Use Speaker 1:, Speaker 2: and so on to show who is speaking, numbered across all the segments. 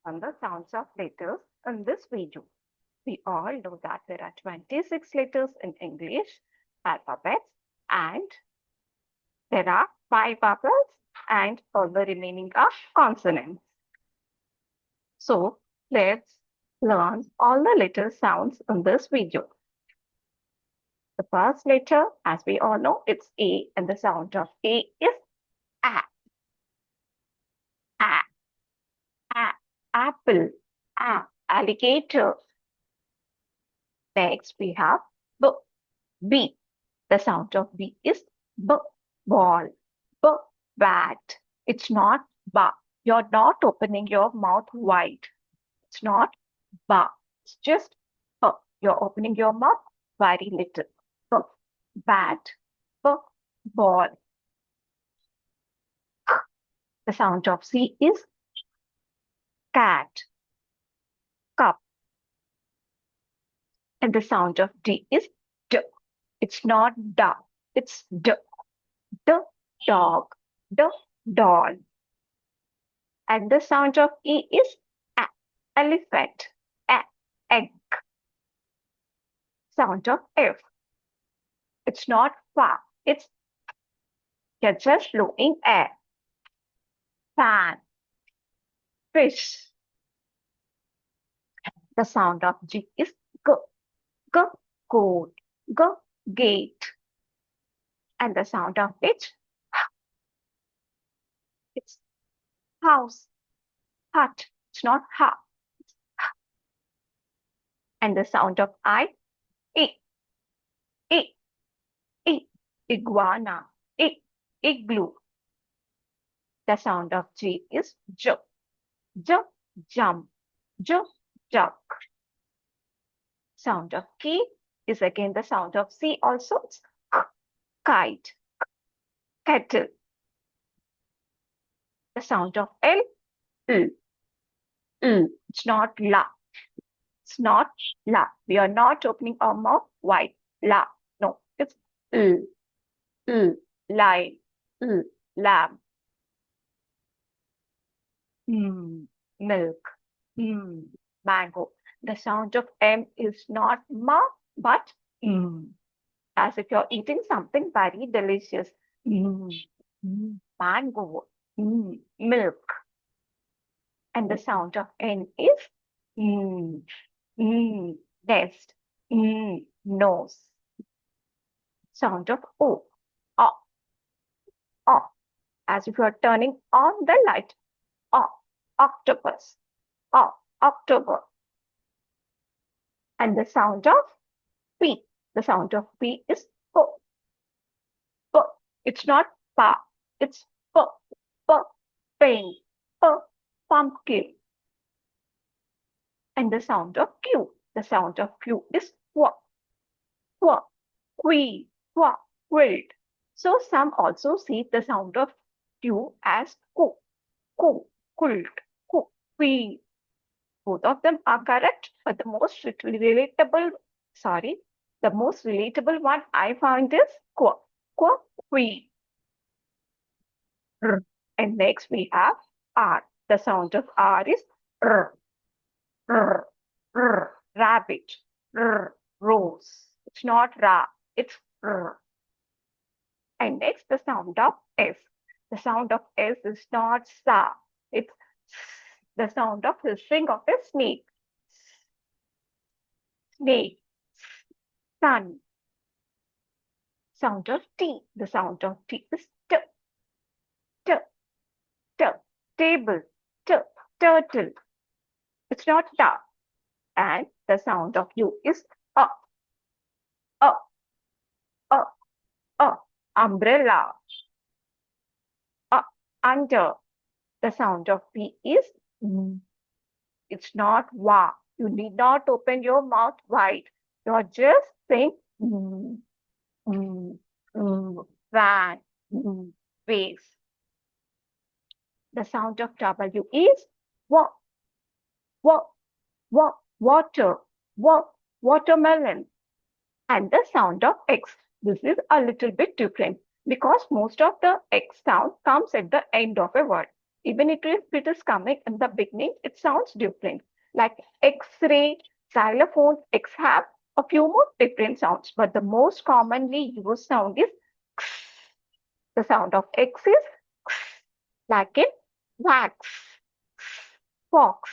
Speaker 1: on the sounds of letters in this video. We all know that there are 26 letters in English alphabets and there are 5 vowels and all the remaining are consonants. So let's learn all the letter sounds in this video. The first letter, as we all know, it's A, and the sound of A is A. A, A, apple, A, alligator. Next we have B, B. The sound of B is B, ball, B, bat. It's not ba. You're not opening your mouth wide. It's not ba. It's just B. You're opening your mouth very little. B, bat, B, ball. The sound of C is cat, cup. And the sound of D is D. It's not da. It's D. D, dog, D, doll. And the sound of E is A, elephant, A, egg. Sound of F. It's not fa, it's you're just blowing air. Fan, fish. The sound of G is G, G, goat, G, gate. And the sound of H, it's house, hut. It's not ha. And the sound of I, I, I, I, iguana, I, igloo. The sound of G is J, J, jump, J, duck. Sound of K is again the sound of C also. It's K, kite, kettle. The sound of L, L, L. It's not la. It's not la. We are not opening our mouth wide. La. No, it's L, L, lion, L, lamb. Milk, mango. The sound of M is not ma, but as if you're eating something very delicious. Mango, milk. And the sound of N is nest, nose. Sound of O, o, as if you are turning on the light. O, octopus, O, October. And the sound of P, the sound of P is P. P. It's not pa, it's P, P, pain, P, pumpkin. And the sound of Q, the sound of Q is Qu, Qu, queen, Qu, quilt. So some also see the sound of Q as Q, Q, quilt, Q, queen. Both of them are correct, but the most relatable one I found is Qu, Qu, queen. And next we have R. The sound of R is R, R, R, rabbit, R, rose. It's not ra, it's R. And next the sound of S. The sound of S is not sa, it's the sound of hissing of a snake. Snake, sun. Sound of T. The sound of T is T, T, T, table, T, turtle. It's not ta. And the sound of U is a, a, a, a, umbrella, a, under. The sound of P is it's not wa. You need not open your mouth wide. You're just saying van, vase. The sound of W is wa, wa, wa, water, wa, watermelon. And the sound of X. This is a little bit different because most of the X sound comes at the end of a word. Even if it is coming in the beginning, it sounds different. Like X-ray, xylophone, X have a few more different sounds, but the most commonly used sound is X. The sound of X is X, like in wax, fox.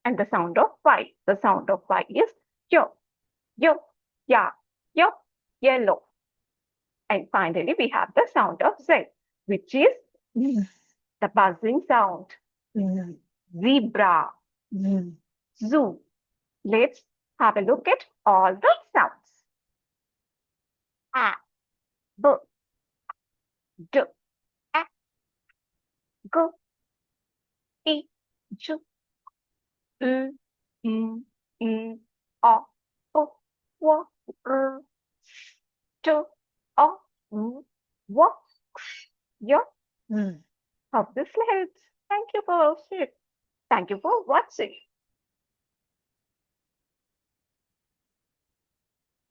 Speaker 1: And the sound of Y. The sound of Y is yo, yo, ya, yo, yellow. And finally, we have the sound of Z, which is the buzzing sound. Zebra, zoo. Let's have a look at all the sounds. A, b, d, a, g, e, j, u, m, n, o, o, w, r, t, o, w, w, x, y. Hope this helps. Thank you for watching.